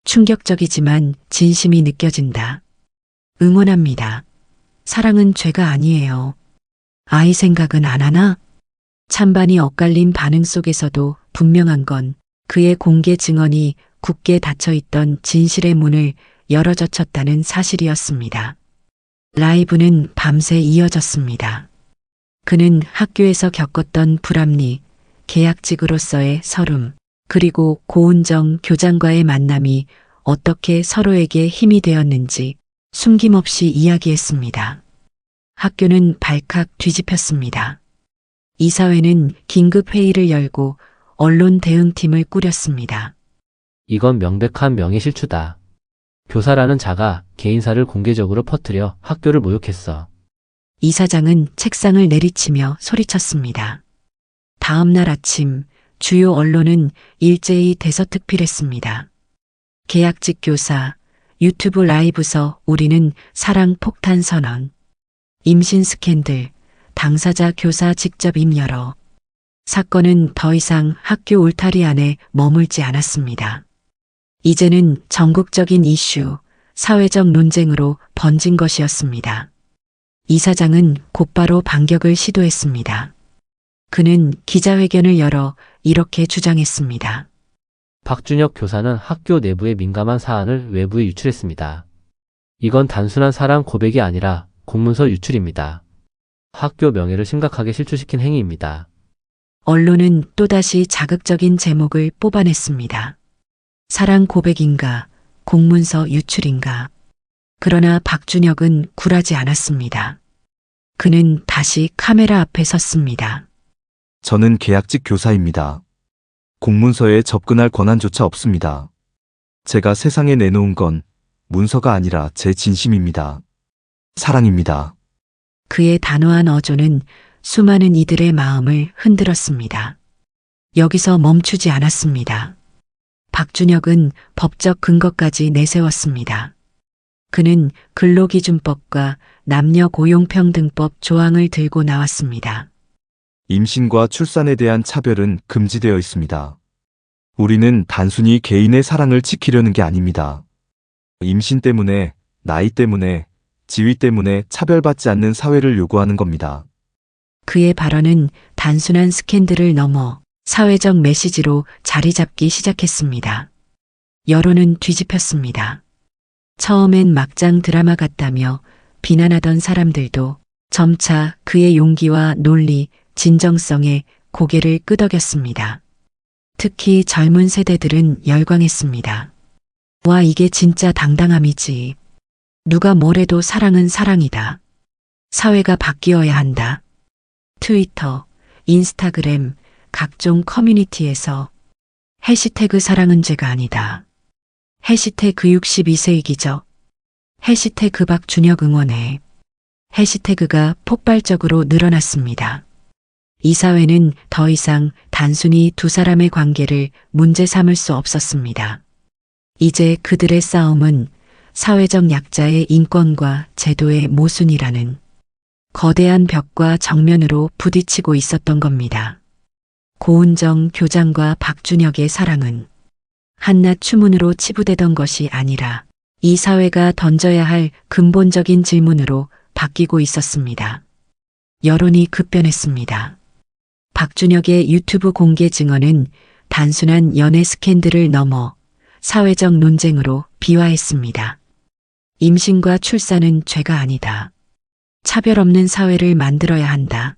충격적이지만 진심이 느껴진다. 응원합니다. 사랑은 죄가 아니에요. 아이 생각은 안 하나? 찬반이 엇갈린 반응 속에서도 분명한 건 그의 공개 증언이 굳게 닫혀있던 진실의 문을 열어젖혔다는 사실이었습니다. 라이브는 밤새 이어졌습니다. 그는 학교에서 겪었던 불합리, 계약직으로서의 서름, 그리고 고은정 교장과의 만남이 어떻게 서로에게 힘이 되었는지 숨김없이 이야기했습니다. 학교는 발칵 뒤집혔습니다. 이사회는 긴급 회의를 열고 언론 대응팀을 꾸렸습니다. 이건 명백한 명예실추다. 교사라는 자가 개인사를 공개적으로 퍼뜨려 학교를 모욕했어. 이사장은 책상을 내리치며 소리쳤습니다. 다음 날 아침 주요 언론은 일제히 대서특필했습니다. 계약직 교사, 유튜브 라이브서 우리는 사랑 폭탄 선언, 임신 스캔들, 당사자 교사 직접 임열어. 사건은 더 이상 학교 울타리 안에 머물지 않았습니다. 이제는 전국적인 이슈, 사회적 논쟁으로 번진 것이었습니다. 이사장은 곧바로 반격을 시도했습니다. 그는 기자회견을 열어 이렇게 주장했습니다. 박준혁 교사는 학교 내부의 민감한 사안을 외부에 유출했습니다. 이건 단순한 사랑 고백이 아니라 공문서 유출입니다. 학교 명예를 심각하게 실추시킨 행위입니다. 언론은 또다시 자극적인 제목을 뽑아냈습니다. 사랑 고백인가, 공문서 유출인가. 그러나 박준혁은 굴하지 않았습니다. 그는 다시 카메라 앞에 섰습니다. 저는 계약직 교사입니다. 공문서에 접근할 권한조차 없습니다. 제가 세상에 내놓은 건 문서가 아니라 제 진심입니다. 사랑입니다. 그의 단호한 어조는 수많은 이들의 마음을 흔들었습니다. 여기서 멈추지 않았습니다. 박준혁은 법적 근거까지 내세웠습니다. 그는 근로기준법과 남녀고용평등법 조항을 들고 나왔습니다. 임신과 출산에 대한 차별은 금지되어 있습니다. 우리는 단순히 개인의 사랑을 지키려는 게 아닙니다. 임신 때문에, 나이 때문에, 지위 때문에 차별받지 않는 사회를 요구하는 겁니다. 그의 발언은 단순한 스캔들을 넘어 사회적 메시지로 자리 잡기 시작했습니다. 여론은 뒤집혔습니다. 처음엔 막장 드라마 같다며 비난하던 사람들도 점차 그의 용기와 논리, 진정성에 고개를 끄덕였습니다. 특히 젊은 세대들은 열광했습니다. 와, 이게 진짜 당당함이지. 누가 뭐래도 사랑은 사랑이다. 사회가 바뀌어야 한다. 트위터, 인스타그램, 각종 커뮤니티에서 해시태그 사랑은 죄가 아니다. 해시태그 62세의 기적. 해시태그 박준혁 응원해. 해시태그가 폭발적으로 늘어났습니다. 이 사회는 더 이상 단순히 두 사람의 관계를 문제 삼을 수 없었습니다. 이제 그들의 싸움은 사회적 약자의 인권과 제도의 모순이라는 거대한 벽과 정면으로 부딪히고 있었던 겁니다. 고은정 교장과 박준혁의 사랑은 한낱 추문으로 치부되던 것이 아니라 이 사회가 던져야 할 근본적인 질문으로 바뀌고 있었습니다. 여론이 급변했습니다. 박준혁의 유튜브 공개 증언은 단순한 연애 스캔들을 넘어 사회적 논쟁으로 비화했습니다. 임신과 출산은 죄가 아니다. 차별 없는 사회를 만들어야 한다.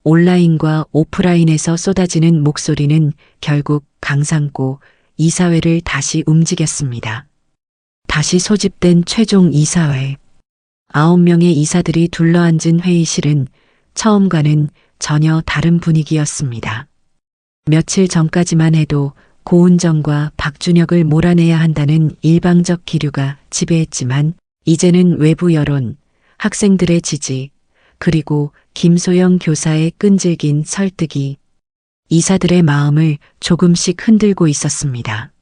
온라인과 오프라인에서 쏟아지는 목소리는 결국 강상고 이사회를 다시 움직였습니다. 다시 소집된 최종 이사회. 9명의 이사들이 둘러앉은 회의실은 처음과는 전혀 다른 분위기였습니다. 며칠 전까지만 해도 고은정과 박준혁을 몰아내야 한다는 일방적 기류가 지배했지만 이제는 외부 여론, 학생들의 지지, 그리고 김소영 교사의 끈질긴 설득이 이사들의 마음을 조금씩 흔들고 있었습니다.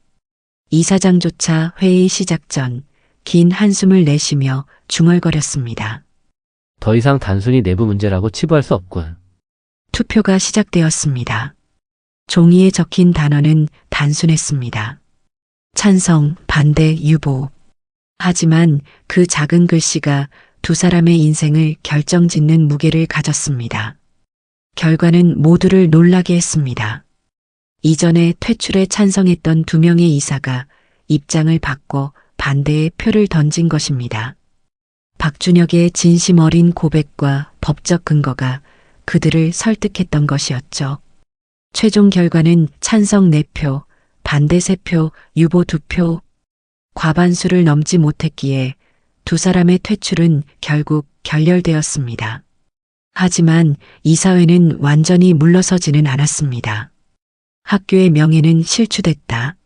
이사장조차 회의 시작 전 긴 한숨을 내쉬며 중얼거렸습니다. 더 이상 단순히 내부 문제라고 치부할 수 없군. 투표가 시작되었습니다. 종이에 적힌 단어는 단순했습니다. 찬성, 반대, 유보. 하지만 그 작은 글씨가 두 사람의 인생을 결정짓는 무게를 가졌습니다. 결과는 모두를 놀라게 했습니다. 이전에 퇴출에 찬성했던 2명의 이사가 입장을 바꿔 반대의 표를 던진 것입니다. 박준혁의 진심 어린 고백과 법적 근거가 그들을 설득했던 것이었죠. 최종 결과는 찬성 4표, 반대 3표, 유보 2표. 과반수를 넘지 못했기에 두 사람의 퇴출은 결국 결렬되었습니다. 하지만 이사회는 완전히 물러서지는 않았습니다. 학교의 명예는 실추됐다.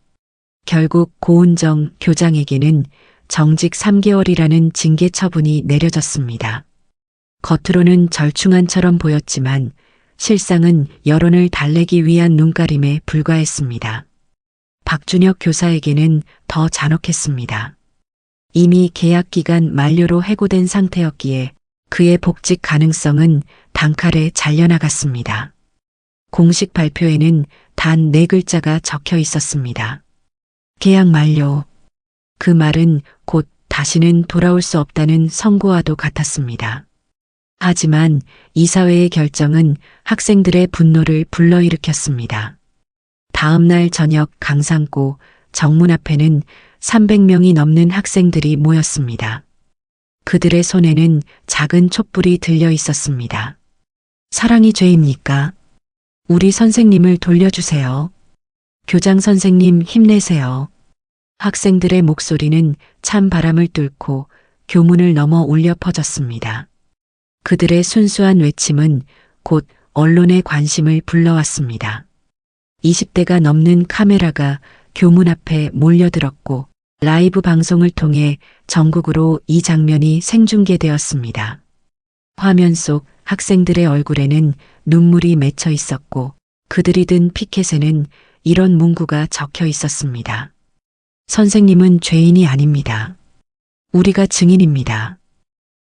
결국 고은정 교장에게는 정직 3개월이라는 징계 처분이 내려졌습니다. 겉으로는 절충안처럼 보였지만 실상은 여론을 달래기 위한 눈가림에 불과했습니다. 박준혁 교사에게는 더 잔혹했습니다. 이미 계약 기간 만료로 해고된 상태였기에 그의 복직 가능성은 단칼에 잘려나갔습니다. 공식 발표에는 단 4글자가 적혀 있었습니다. 계약 만료. 그 말은 곧 다시는 돌아올 수 없다는 선고와도 같았습니다. 하지만 이사회의 결정은 학생들의 분노를 불러일으켰습니다. 다음 날 저녁 강상고 정문 앞에는 300명이 넘는 학생들이 모였습니다. 그들의 손에는 작은 촛불이 들려 있었습니다. 사랑이 죄입니까? 우리 선생님을 돌려주세요. 교장 선생님 힘내세요. 학생들의 목소리는 찬 바람을 뚫고 교문을 넘어 울려 퍼졌습니다. 그들의 순수한 외침은 곧 언론의 관심을 불러왔습니다. 20대가 넘는 카메라가 교문 앞에 몰려들었고 라이브 방송을 통해 전국으로 이 장면이 생중계되었습니다. 화면 속 학생들의 얼굴에는 눈물이 맺혀 있었고 그들이 든 피켓에는 이런 문구가 적혀 있었습니다. 선생님은 죄인이 아닙니다. 우리가 증인입니다.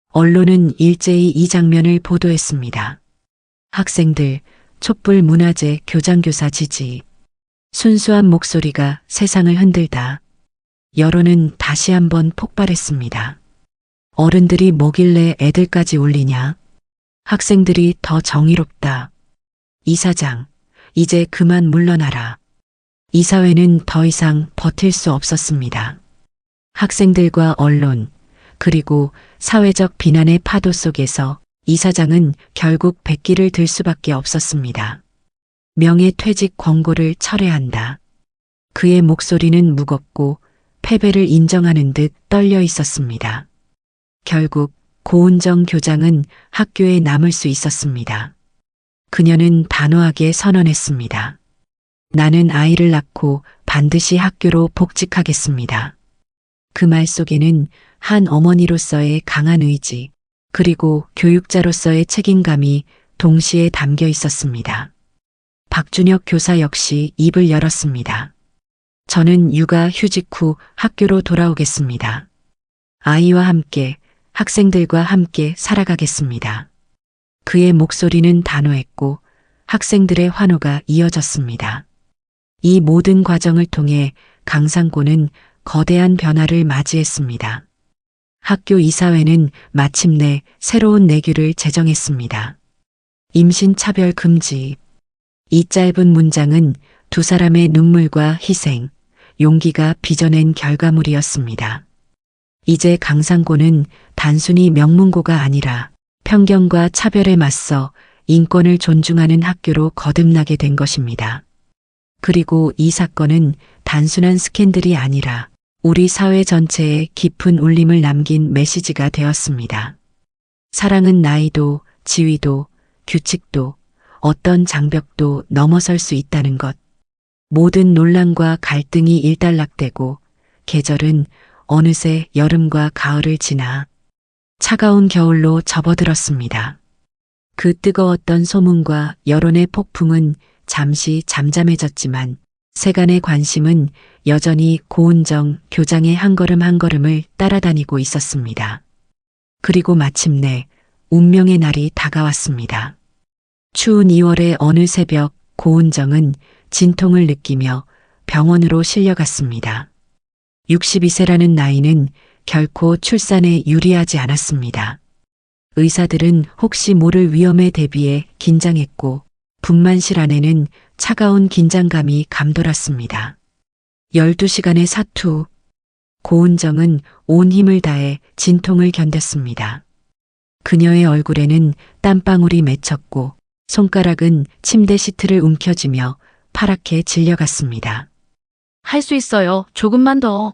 언론은 일제히 이 장면을 보도했습니다. 학생들, 촛불 문화재 교장교사 지지. 순수한 목소리가 세상을 흔들다. 여론은 다시 한번 폭발했습니다. 어른들이 뭐길래 애들까지 울리냐? 학생들이 더 정의롭다. 이사장, 이제 그만 물러나라. 이사회는 더 이상 버틸 수 없었습니다. 학생들과 언론, 그리고 사회적 비난의 파도 속에서 이사장은 결국 백기를 들 수밖에 없었습니다. 명예퇴직 권고를 철회한다. 그의 목소리는 무겁고 패배를 인정하는 듯 떨려 있었습니다. 결국 고은정 교장은 학교에 남을 수 있었습니다. 그녀는 단호하게 선언했습니다. 나는 아이를 낳고 반드시 학교로 복직하겠습니다. 그 말 속에는 한 어머니로서의 강한 의지, 그리고 교육자로서의 책임감이 동시에 담겨 있었습니다. 박준혁 교사 역시 입을 열었습니다. 저는 육아 휴직 후 학교로 돌아오겠습니다. 아이와 함께, 학생들과 함께 살아가겠습니다. 그의 목소리는 단호했고 학생들의 환호가 이어졌습니다. 이 모든 과정을 통해 강상고는 거대한 변화를 맞이했습니다. 학교 이사회는 마침내 새로운 내규를 제정했습니다. 임신 차별 금지. 이 짧은 문장은 두 사람의 눈물과 희생, 용기가 빚어낸 결과물이었습니다. 이제 강상고는 단순히 명문고가 아니라 편견과 차별에 맞서 인권을 존중하는 학교로 거듭나게 된 것입니다. 그리고 이 사건은 단순한 스캔들이 아니라 우리 사회 전체에 깊은 울림을 남긴 메시지가 되었습니다. 사랑은 나이도, 지위도, 규칙도, 어떤 장벽도 넘어설 수 있다는 것. 모든 논란과 갈등이 일단락되고 계절은 어느새 여름과 가을을 지나 차가운 겨울로 접어들었습니다. 그 뜨거웠던 소문과 여론의 폭풍은 잠시 잠잠해졌지만 세간의 관심은 여전히 고은정 교장의 한 걸음 한 걸음을 따라다니고 있었습니다. 그리고 마침내 운명의 날이 다가왔습니다. 추운 2월의 어느 새벽 고은정은 진통을 느끼며 병원으로 실려갔습니다. 62세라는 나이는 결코 출산에 유리하지 않았습니다. 의사들은 혹시 모를 위험에 대비해 긴장했고 분만실 안에는 차가운 긴장감이 감돌았습니다. 12시간의 사투. 고은정은 온 힘을 다해 진통을 견뎠습니다. 그녀의 얼굴에는 땀방울이 맺혔고 손가락은 침대 시트를 움켜쥐며 파랗게 질려갔습니다. 할 수 있어요. 조금만 더.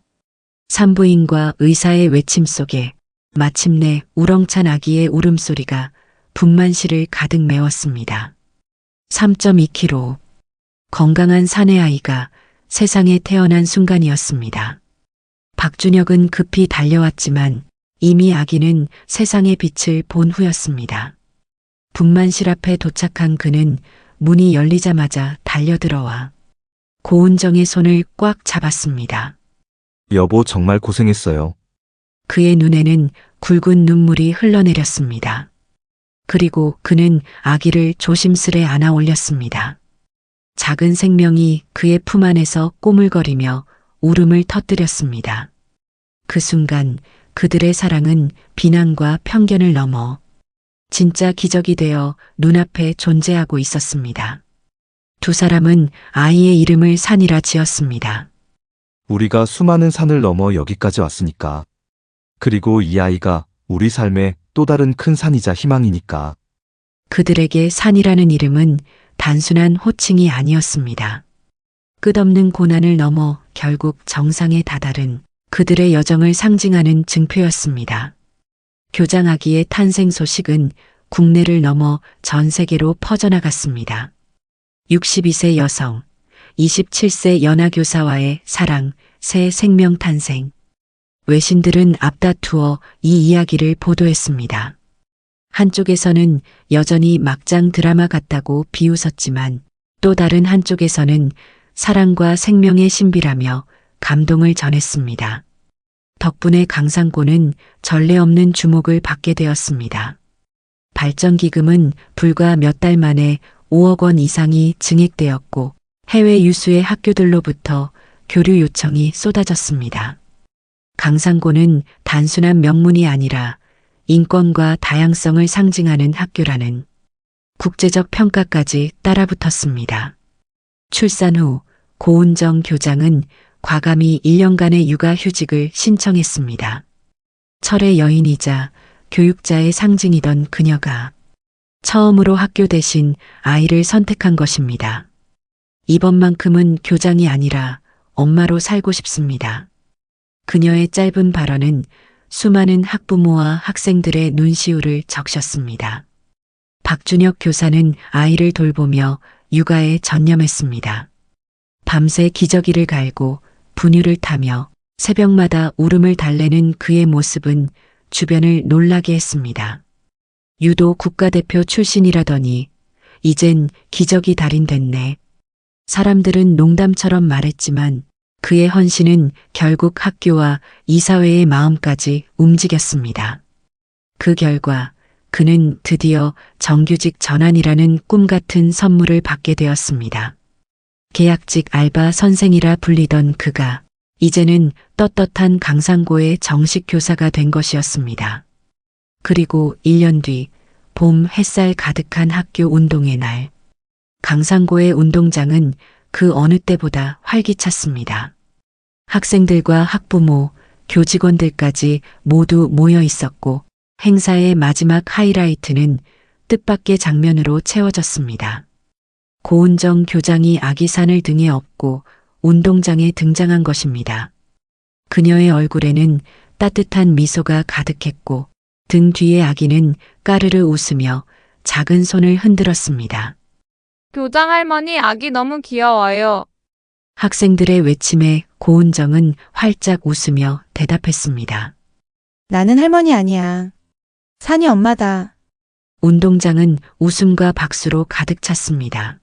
산부인과 의사의 외침 속에 마침내 우렁찬 아기의 울음소리가 분만실을 가득 메웠습니다. 3.2kg. 건강한 사내 아이가 세상에 태어난 순간이었습니다. 박준혁은 급히 달려왔지만 이미 아기는 세상의 빛을 본 후였습니다. 분만실 앞에 도착한 그는 문이 열리자마자 달려들어와 고은정의 손을 꽉 잡았습니다. 여보 정말 고생했어요. 그의 눈에는 굵은 눈물이 흘러내렸습니다. 그리고 그는 아기를 조심스레 안아 올렸습니다. 작은 생명이 그의 품 안에서 꼬물거리며 울음을 터뜨렸습니다. 그 순간 그들의 사랑은 비난과 편견을 넘어 진짜 기적이 되어 눈앞에 존재하고 있었습니다. 두 사람은 아이의 이름을 산이라 지었습니다. 우리가 수많은 산을 넘어 여기까지 왔으니까. 그리고 이 아이가 우리 삶의 또 다른 큰 산이자 희망이니까. 그들에게 산이라는 이름은 단순한 호칭이 아니었습니다. 끝없는 고난을 넘어 결국 정상에 다다른 그들의 여정을 상징하는 증표였습니다. 교장 아기의 탄생 소식은 국내를 넘어 전 세계로 퍼져나갔습니다. 62세 여성, 27세 연하교사와의 사랑, 새 생명 탄생. 외신들은 앞다투어 이 이야기를 보도했습니다. 한쪽에서는 여전히 막장 드라마 같다고 비웃었지만 또 다른 한쪽에서는 사랑과 생명의 신비라며 감동을 전했습니다. 덕분에 강상고는 전례 없는 주목을 받게 되었습니다. 발전기금은 불과 몇 달 만에 5억 원 이상이 증액되었고 해외 유수의 학교들로부터 교류 요청이 쏟아졌습니다. 강상고는 단순한 명문이 아니라 인권과 다양성을 상징하는 학교라는 국제적 평가까지 따라붙었습니다. 출산 후 고은정 교장은 과감히 1년간의 육아휴직을 신청했습니다. 철의 여인이자 교육자의 상징이던 그녀가 처음으로 학교 대신 아이를 선택한 것입니다. 이번만큼은 교장이 아니라 엄마로 살고 싶습니다. 그녀의 짧은 발언은 수많은 학부모와 학생들의 눈시울을 적셨습니다. 박준혁 교사는 아이를 돌보며 육아에 전념했습니다. 밤새 기저귀를 갈고 분유를 타며 새벽마다 울음을 달래는 그의 모습은 주변을 놀라게 했습니다. 유도 국가대표 출신이라더니 이젠 기저귀 달인 됐네. 사람들은 농담처럼 말했지만 그의 헌신은 결국 학교와 이사회의 마음까지 움직였습니다. 그 결과 그는 드디어 정규직 전환이라는 꿈 같은 선물을 받게 되었습니다. 계약직 알바 선생이라 불리던 그가 이제는 떳떳한 강상고의 정식 교사가 된 것이었습니다. 그리고 1년 뒤 봄 햇살 가득한 학교 운동의 날. 강상고의 운동장은 그 어느 때보다 활기찼습니다. 학생들과 학부모, 교직원들까지 모두 모여 있었고 행사의 마지막 하이라이트는 뜻밖의 장면으로 채워졌습니다. 고은정 교장이 아기산을 등에 업고 운동장에 등장한 것입니다. 그녀의 얼굴에는 따뜻한 미소가 가득했고 등 뒤의 아기는 까르르 웃으며 작은 손을 흔들었습니다. 교장 할머니 아기 너무 귀여워요. 학생들의 외침에 고은정은 활짝 웃으며 대답했습니다. 나는 할머니 아니야. 산이 엄마다. 운동장은 웃음과 박수로 가득 찼습니다.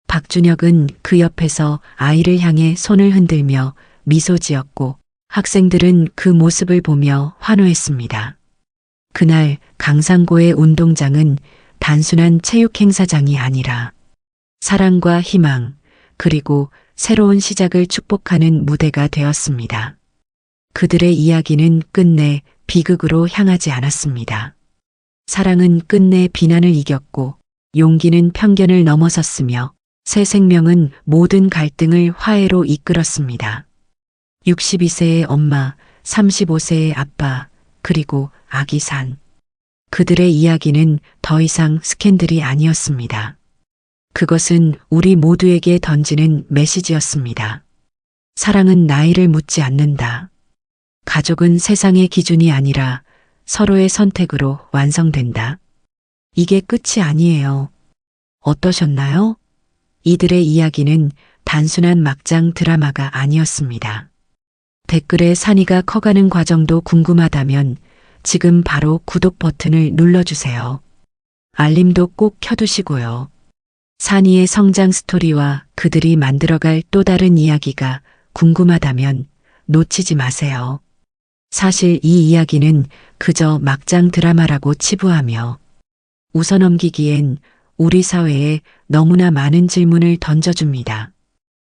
박준혁은 그 옆에서 아이를 향해 손을 흔들며 미소 지었고 학생들은 그 모습을 보며 환호했습니다. 그날 강상고의 운동장은 단순한 체육 행사장이 아니라 사랑과 희망, 그리고 새로운 시작을 축복하는 무대가 되었습니다. 그들의 이야기는 끝내 비극으로 향하지 않았습니다. 사랑은 끝내 비난을 이겼고 용기는 편견을 넘어섰으며 새 생명은 모든 갈등을 화해로 이끌었습니다. 62세의 엄마, 35세의 아빠, 그리고 아기 산. 그들의 이야기는 더 이상 스캔들이 아니었습니다. 그것은 우리 모두에게 던지는 메시지였습니다. 사랑은 나이를 묻지 않는다. 가족은 세상의 기준이 아니라 서로의 선택으로 완성된다. 이게 끝이 아니에요. 어떠셨나요? 이들의 이야기는 단순한 막장 드라마가 아니었습니다. 댓글에 산이가 커가는 과정도 궁금하다면 지금 바로 구독 버튼을 눌러주세요. 알림도 꼭 켜두시고요. 산이의 성장 스토리와 그들이 만들어갈 또 다른 이야기가 궁금하다면 놓치지 마세요. 사실 이 이야기는 그저 막장 드라마라고 치부하며 웃어넘기기엔 우리 사회에 너무나 많은 질문을 던져줍니다.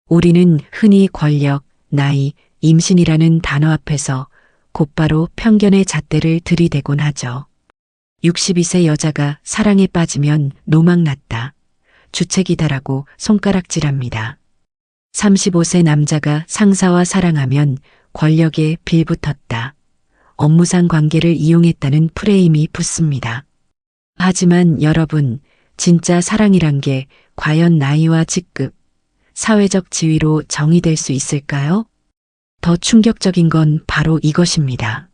우리는 흔히 권력, 나이, 임신이라는 단어 앞에서 곧바로 편견의 잣대를 들이대곤 하죠. 62세 여자가 사랑에 빠지면 노망났다. 주책이다라고 손가락질합니다. 35세 남자가 상사와 사랑하면 권력에 빌붙었다. 업무상 관계를 이용했다는 프레임이 붙습니다. 하지만 여러분, 진짜 사랑이란 게 과연 나이와 직급, 사회적 지위로 정의될 수 있을까요? 더 충격적인 건 바로 이것입니다.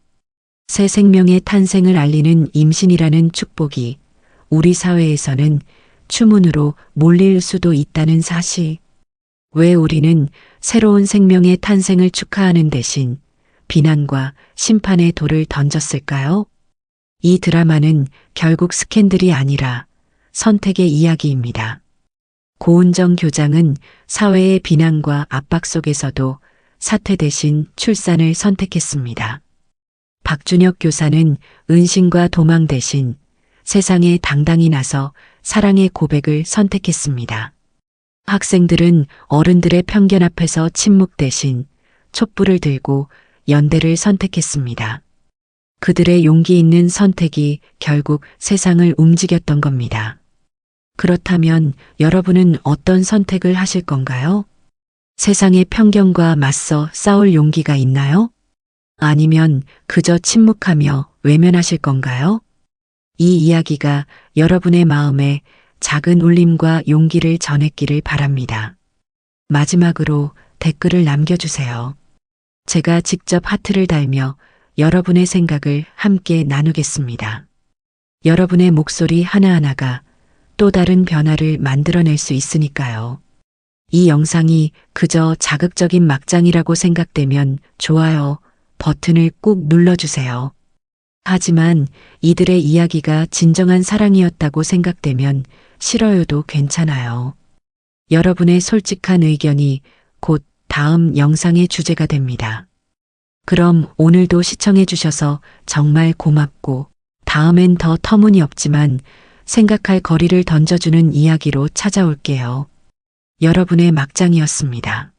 새 생명의 탄생을 알리는 임신이라는 축복이 우리 사회에서는 추문으로 몰릴 수도 있다는 사실. 왜 우리는 새로운 생명의 탄생을 축하하는 대신 비난과 심판의 돌을 던졌을까요? 이 드라마는 결국 스캔들이 아니라 선택의 이야기입니다. 고은정 교장은 사회의 비난과 압박 속에서도 사퇴 대신 출산을 선택했습니다. 박준혁 교사는 은신과 도망 대신 세상에 당당히 나서 사랑의 고백을 선택했습니다. 학생들은 어른들의 편견 앞에서 침묵 대신 촛불을 들고 연대를 선택했습니다. 그들의 용기 있는 선택이 결국 세상을 움직였던 겁니다. 그렇다면 여러분은 어떤 선택을 하실 건가요? 세상의 편견과 맞서 싸울 용기가 있나요? 아니면 그저 침묵하며 외면하실 건가요? 이 이야기가 여러분의 마음에 작은 울림과 용기를 전했기를 바랍니다. 마지막으로 댓글을 남겨주세요. 제가 직접 하트를 달며 여러분의 생각을 함께 나누겠습니다. 여러분의 목소리 하나하나가 또 다른 변화를 만들어낼 수 있으니까요. 이 영상이 그저 자극적인 막장이라고 생각되면 좋아요 버튼을 꾹 눌러주세요. 하지만 이들의 이야기가 진정한 사랑이었다고 생각되면 싫어요도 괜찮아요. 여러분의 솔직한 의견이 곧 다음 영상의 주제가 됩니다. 그럼 오늘도 시청해주셔서 정말 고맙고 다음엔 더 터무니없지만 생각할 거리를 던져주는 이야기로 찾아올게요. 여러분의 막장이었습니다.